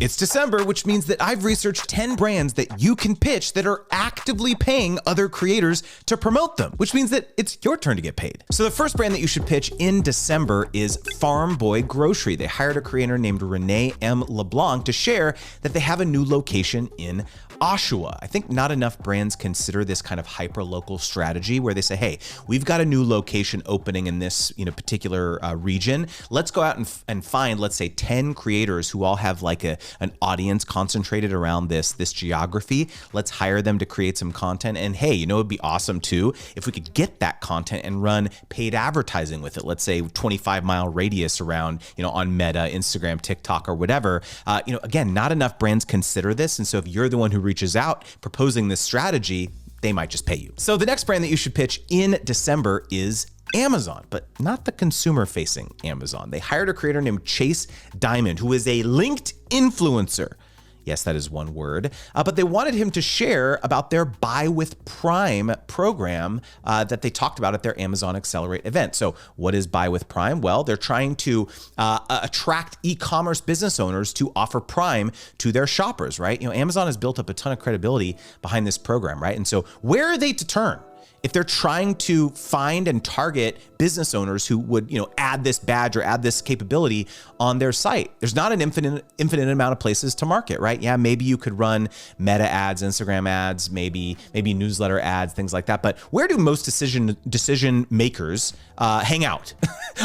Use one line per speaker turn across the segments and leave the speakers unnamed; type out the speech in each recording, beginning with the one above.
It's December, which means that I've researched 10 brands that you can pitch that are actively paying other creators to promote them, which means that it's your turn to get paid. So the first brand that you should pitch in December is Farm Boy Grocery. They hired a creator named Renee M. LeBlanc to share that they have a new location in Oshawa. I think not enough brands consider this kind of hyper-local strategy where they say, hey, we've got a new location opening in this particular region. Let's go out and find, let's say, 10 creators who all have like an audience concentrated around this geography. Let's hire them to create some content. And hey, it'd be awesome too if we could get that content and run paid advertising with it. Let's say 25-mile radius around, on Meta, Instagram, TikTok, or whatever. Again, not enough brands consider this. And so if you're the one who reaches out proposing this strategy, they might just pay you. So the next brand that you should pitch in December is Amazon, but not the consumer-facing Amazon. They hired a creator named Chase Diamond, who is a linked influencer. Yes, that is one word. But they wanted him to share about their Buy with Prime program that they talked about at their Amazon Accelerate event. So what is Buy with Prime? Well, they're trying to attract e-commerce business owners to offer Prime to their shoppers, right? Amazon has built up a ton of credibility behind this program, right? And so where are they to turn? If they're trying to find and target business owners who would, add this badge or add this capability on their site, there's not an infinite amount of places to market, right? Yeah, maybe you could run Meta ads, Instagram ads, maybe newsletter ads, things like that. But where do most decision makers hang out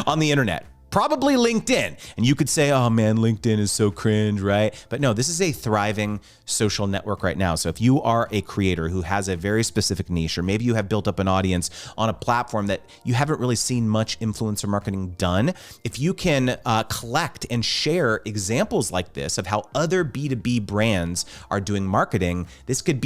on the internet? Probably LinkedIn. And you could say, oh man, LinkedIn is so cringe, right? But no, this is a thriving social network right now. So if you are a creator who has a very specific niche, or maybe you have built up an audience on a platform that you haven't really seen much influencer marketing done, if you can collect and share examples like this of how other B2B brands are doing marketing, this could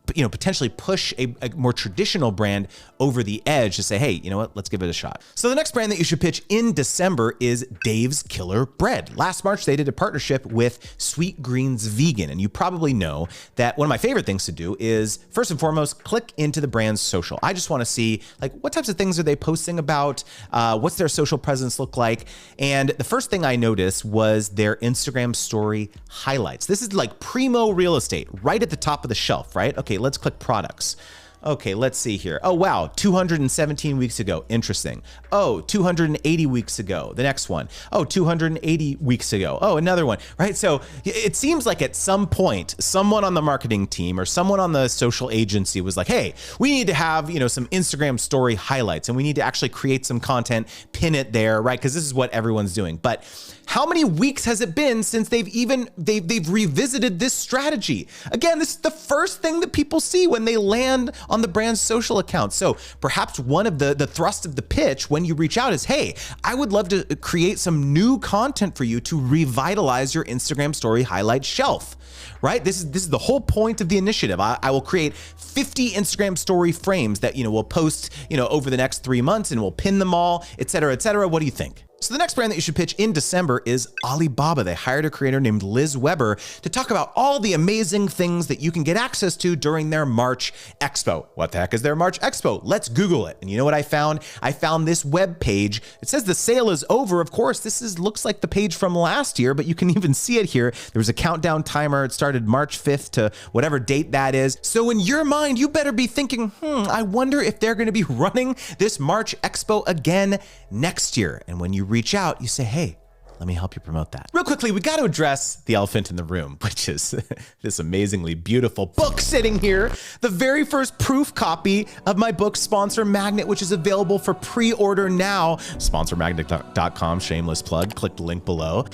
potentially push a more traditional brand over the edge to say, hey, you know what, let's give it a shot. So the next brand that you should pitch in December is Dave's Killer Bread. Last March, they did a partnership with Sweet Greens Vegan. And you probably know that one of my favorite things to do is, first and foremost, click into the brand's social. I just want to see what types of things are they posting about? What's their social presence look like? And the first thing I noticed was their Instagram story highlights. This is like primo real estate, right at the top of the shelf, right? Okay, let's click products. Okay, let's see here. Oh, wow, 217 weeks ago. Interesting. Oh, 280 weeks ago. The next one. Oh, 280 weeks ago. Oh, another one, right? So it seems like at some point, someone on the marketing team or someone on the social agency was like, hey, we need to have, some Instagram story highlights, and we need to actually create some content, pin it there, right? Because this is what everyone's doing. But how many weeks has it been since they've revisited this strategy? Again, this is the first thing that people see when they land on the brand's social account. So perhaps one of the thrust of the pitch when you reach out is, hey, I would love to create some new content for you to revitalize your Instagram story highlight shelf, right? This is the whole point of the initiative. I will create 50 Instagram story frames that, we'll post, over the next 3 months, and we'll pin them all, et cetera, et cetera. What do you think? So the next brand that you should pitch in December is Alibaba. They hired a creator named Liz Weber to talk about all the amazing things that you can get access to during their March Expo. What the heck is their March Expo? Let's Google it. And you know what I found? I found this web page. It says the sale is over. Of course, looks like the page from last year, but you can even see it here. There was a countdown timer. It started March 5th to whatever date that is. So in your mind, you better be thinking, I wonder if they're going to be running this March Expo again next year. And when you reach out, you say, hey, let me help you promote that. Real quickly, we got to address the elephant in the room, which is this amazingly beautiful book sitting here. The very first proof copy of my book, Sponsor Magnet, which is available for pre-order now. SponsorMagnet.com, shameless plug. Click the link below.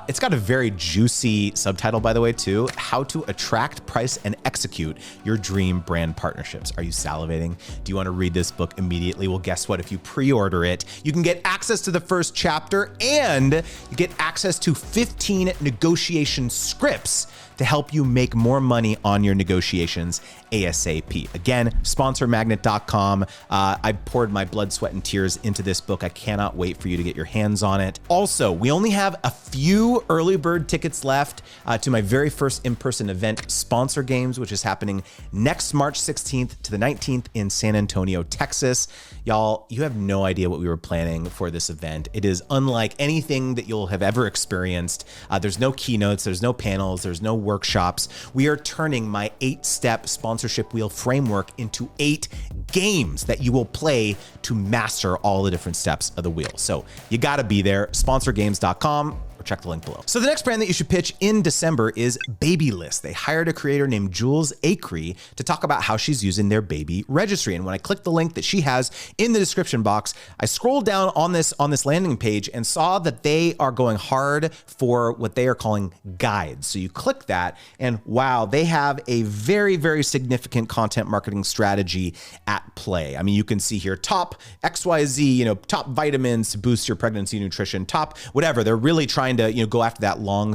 It's got a very juicy subtitle, by the way, too. How to attract, price, and execute your dream brand partnerships. Are you salivating? Do you want to read this book immediately? Well, guess what? If you pre-order it, you can get access to the first chapter, and you get access to 15 negotiation scripts to help you make more money on your negotiations ASAP. Again, sponsormagnet.com. I poured my blood, sweat, and tears into this book. I cannot wait for you to get your hands on it. Also, we only have a few early bird tickets left to my very first in-person event, Sponsor Games, which is happening next March 16th to the 19th in San Antonio, Texas. Y'all, you have no idea what we were planning for this event. It is unlike anything that you'll have ever experienced. There's no keynotes, there's no panels, there's no workshops. We are turning my 8-step sponsorship wheel framework into 8 games that you will play to master all the different steps of the wheel. So you gotta be there, sponsorgames.com, or check the link below. So the next brand that you should pitch in December is Babylist. They hired a creator named Jules Acree to talk about how she's using their baby registry. And when I clicked the link that she has in the description box, I scrolled down on this landing page and saw that they are going hard for what they are calling guides. So you click that and wow, they have a very, very significant content marketing strategy at play. I mean, you can see here top XYZ, top vitamins to boost your pregnancy nutrition, top whatever. They're really trying to go after that long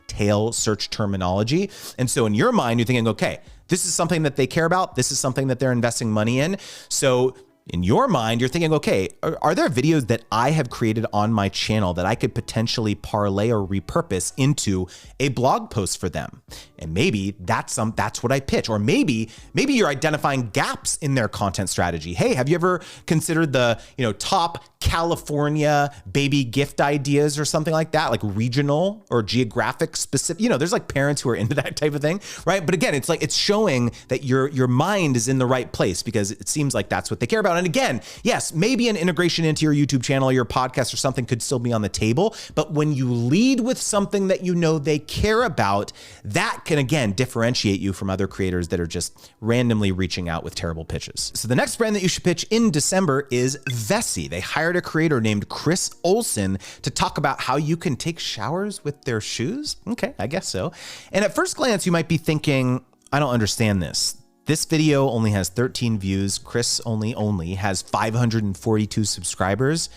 tail search terminology. And so in your mind, you're thinking, okay, this is something that they care about. This is something that they're investing money in. So in your mind, you're thinking, okay, are there videos that I have created on my channel that I could potentially parlay or repurpose into a blog post for them? And maybe that's what I pitch. Or maybe you're identifying gaps in their content strategy. Hey, have you ever considered the, top California baby gift ideas or something like that, like regional or geographic specific? There's like parents who are into that type of thing, right? But again, it's showing that your mind is in the right place because it seems like that's what they care about. And again, yes, maybe an integration into your YouTube channel or your podcast or something could still be on the table. But when you lead with something that they care about, that can again differentiate you from other creators that are just randomly reaching out with terrible pitches. So the next brand that you should pitch in December is Vessi. They hired a creator named Chris Olsen to talk about how you can take showers with their shoes. Okay, I guess so. And at first glance, you might be thinking, I don't understand this. This video only has 13 views. Chris only has 542 subscribers.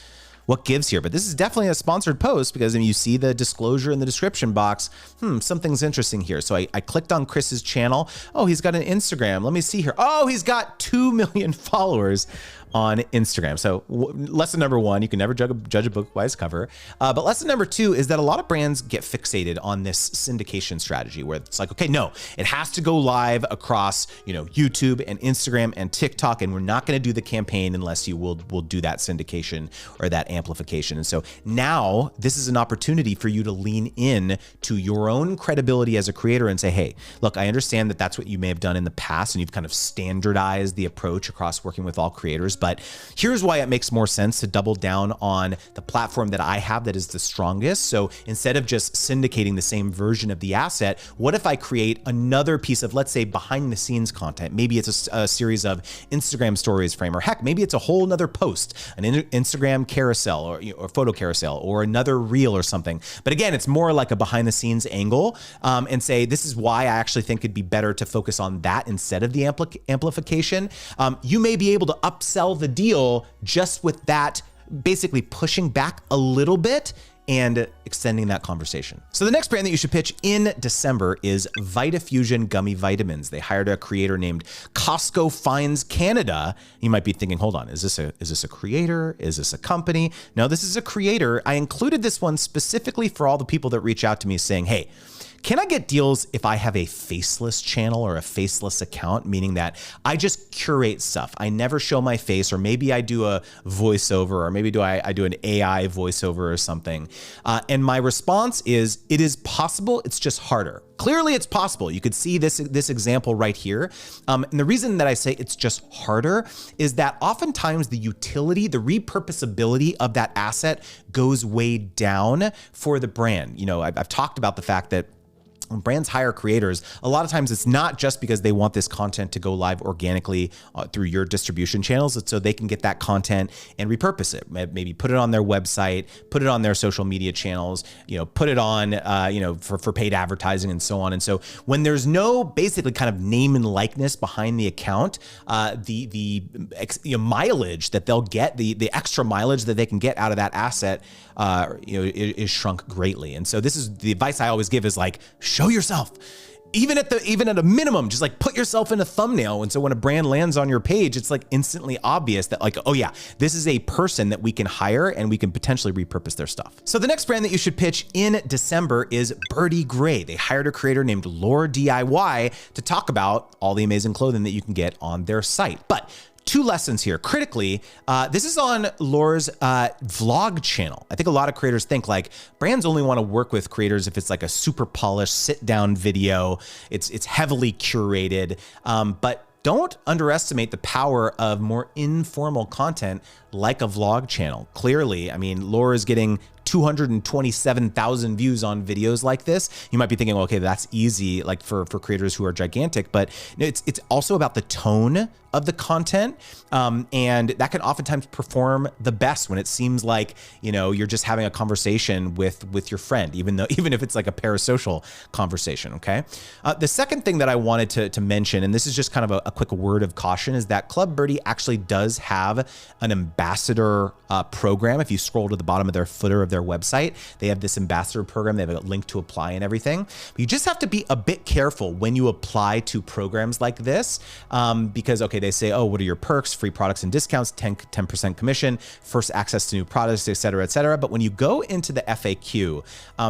What gives here? But this is definitely a sponsored post because you see the disclosure in the description box. Something's interesting here. So I clicked on Chris's channel. Oh, he's got an Instagram. Let me see here. Oh, he's got 2 million followers on Instagram. So lesson number 1, you can never judge a book by its cover. But lesson number 2 is that a lot of brands get fixated on this syndication strategy where it's like, okay, no, it has to go live across, YouTube and Instagram and TikTok, and we're not going to do the campaign unless you will do that syndication or that amplification. And so now this is an opportunity for you to lean in to your own credibility as a creator and say, hey, look, I understand that that's what you may have done in the past and you've kind of standardized the approach across working with all creators. But here's why it makes more sense to double down on the platform that I have that is the strongest. So instead of just syndicating the same version of the asset, what if I create another piece of, let's say, behind the scenes content? Maybe it's a series of Instagram stories frame, or heck, maybe it's a whole nother post, an Instagram carousel or photo carousel or another reel or something. But again, it's more like a behind the scenes angle and say, this is why I actually think it'd be better to focus on that instead of the amplification. You may be able to upsell the deal just with that, basically pushing back a little bit and extending that conversation. So the next brand that you should pitch in December is VitaFusion Gummy Vitamins. They hired a creator named Costco Finds Canada. You might be thinking, hold on, is this a creator? Is this a company? No, this is a creator. I included this one specifically for all the people that reach out to me saying, hey, can I get deals if I have a faceless channel or a faceless account, meaning that I just curate stuff? I never show my face, or maybe I do a voiceover, or maybe I do an AI voiceover or something. And my response is, it is possible, it's just harder. Clearly it's possible. You could see this example right here. And the reason that I say it's just harder is that oftentimes the utility, the repurposability of that asset goes way down for the brand. I've talked about the fact that when brands hire creators, a lot of times it's not just because they want this content to go live organically through your distribution channels. It's so they can get that content and repurpose it. Maybe put it on their website, put it on their social media channels, put it on, for paid advertising and so on. And so when there's no basically kind of name and likeness behind the account, the mileage that they'll get, the extra mileage that they can get out of that asset, is shrunk greatly. And so this is the advice I always give is like, show yourself. Even at a minimum, just like put yourself in a thumbnail. And so when a brand lands on your page, it's like instantly obvious that like, oh yeah, this is a person that we can hire and we can potentially repurpose their stuff. So the next brand that you should pitch in December is Birdie Gray. They hired a creator named Lore DIY to talk about all the amazing clothing that you can get on their site. But 2 lessons here. Critically, this is on Laura's vlog channel. I think a lot of creators think like brands only want to work with creators if it's like a super polished sit down video. It's heavily curated, but don't underestimate the power of more informal content like a vlog channel. Clearly, I mean, Laura's getting 227,000 views on videos like this. You might be thinking, well, okay, that's easy, like for creators who are gigantic, but it's also about the tone of the content, and that can oftentimes perform the best when it seems like, you know, you're just having a conversation with your friend, even if it's like a parasocial conversation. Okay. The second thing that I wanted to mention, and this is just kind of a quick word of caution, is that Club Birdie actually does have an ambassador program. If you scroll to the bottom of their footer of their website, they have this ambassador program. They have a link to apply and everything. But you just have to be a bit careful when you apply to programs like this, because, okay, they say, oh, what are your perks? Free products and discounts, 10% commission, first access to new products, et cetera, et cetera. But when you go into the FAQ,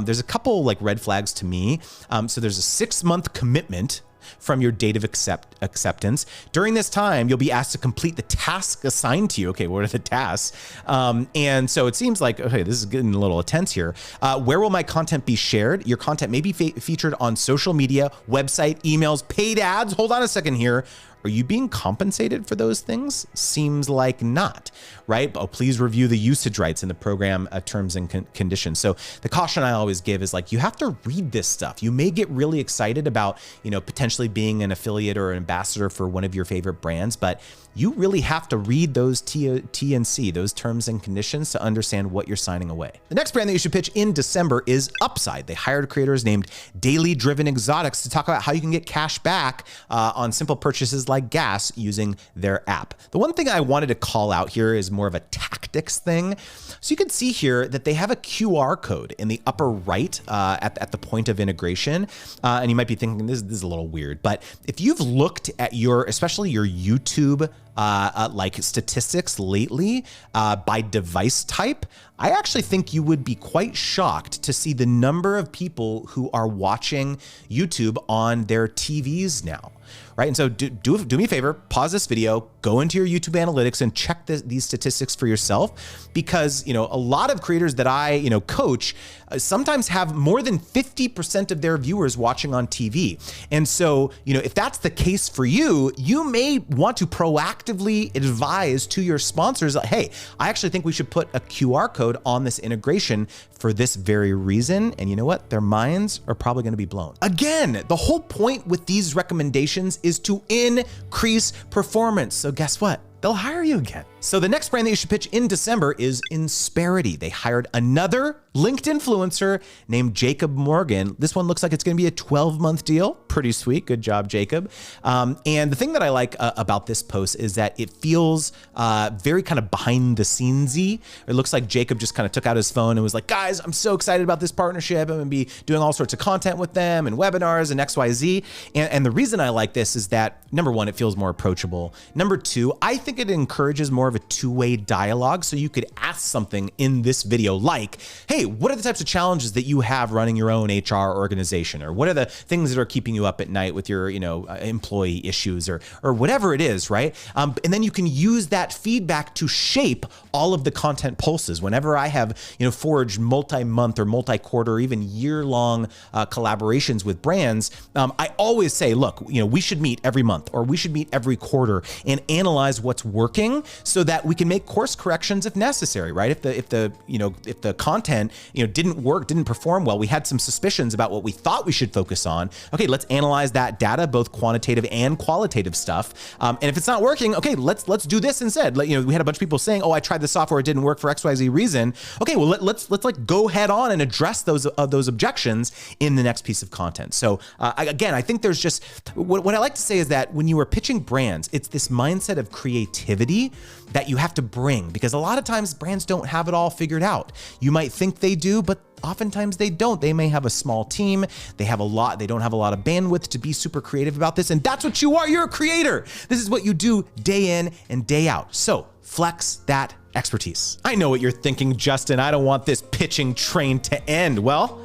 there's a couple like red flags to me. So there's a 6-month commitment from your date of acceptance. During this time, you'll be asked to complete the task assigned to you. Okay, what are the tasks? And so it seems like, okay, this is getting a little intense here. Where will my content be shared? Your content may be featured on social media, website, emails, paid ads. Hold on a second here. Are you being compensated for those things? Seems like not, right? Oh, please review the usage rights in the program terms and conditions. So the caution I always give is like, you have to read this stuff. You may get really excited about, you know, potentially being an affiliate or an ambassador for one of your favorite brands, but you really have to read those T&C, those terms and conditions, to understand what you're signing away. The next brand that you should pitch in December is Upside. They hired creators named Daily Driven Exotics to talk about how you can get cash back on simple purchases like gas using their app. The one thing I wanted to call out here is more of a tactics thing. So you can see here that they have a QR code in the upper right at the point of integration. And you might be thinking this is a little weird, but if you've looked at especially your YouTube like statistics lately by device type, I actually think you would be quite shocked to see the number of people who are watching YouTube on their TVs now, right? And so do me a favor, pause this video, go into your YouTube analytics and check these statistics for yourself, because, you know, a lot of creators that I, you know, coach sometimes have more than 50% of their viewers watching on TV. And so, you know, if that's the case for you, you may want to proactively advise to your sponsors, hey, I actually think we should put a QR code on this integration for this very reason. And you know what? Their minds are probably going to be blown. Again, the whole point with these recommendations is to increase performance. So guess what? They'll hire you again. So the next brand that you should pitch in December is Insperity. They hired another linked influencer named Jacob Morgan. This one looks like it's going to be a 12-month deal. Pretty sweet. Good job, Jacob. And the thing that I like about this post is that it feels very kind of behind the scenesy. It looks like Jacob just kind of took out his phone and was like, guys, I'm so excited about this partnership. I'm going to be doing all sorts of content with them and webinars and XYZ. And the reason I like this is that, number one, it feels more approachable. Number two, I think it encourages more of a two-way dialogue. So you could ask something in this video like, hey, what are the types of challenges that you have running your own HR organization? Or what are the things that are keeping you up at night with your, you know, employee issues or whatever it is, right? And then you can use that feedback to shape all of the content pulses. Whenever I have, you know, forged multi-month or multi-quarter or even year-long collaborations with brands, I always say, look, you know, we should meet every month or we should meet every quarter and analyze what's working so that we can make course corrections if necessary, right? If the content, you know, didn't perform well, we had some suspicions about what we thought we should focus on. Okay, let's analyze that data, both quantitative and qualitative stuff. And if it's not working, okay, let's do this instead. You know, we had a bunch of people saying, oh, I tried the software, it didn't work for XYZ reason. Okay, well, let's like go head on and address those objections in the next piece of content. So again, I think there's just, what I like to say is that when you are pitching brands, it's this mindset of creativity that you have to bring, because a lot of times brands don't have it all figured out. You might think they do, but oftentimes they don't. They may have a small team. They don't have a lot of bandwidth to be super creative about this. And that's what you are. You're a creator. This is what you do day in and day out. So flex that expertise. I know what you're thinking, Justin. I don't want this pitching train to end. Well,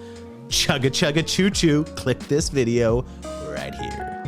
chugga chugga choo choo. Click this video right here.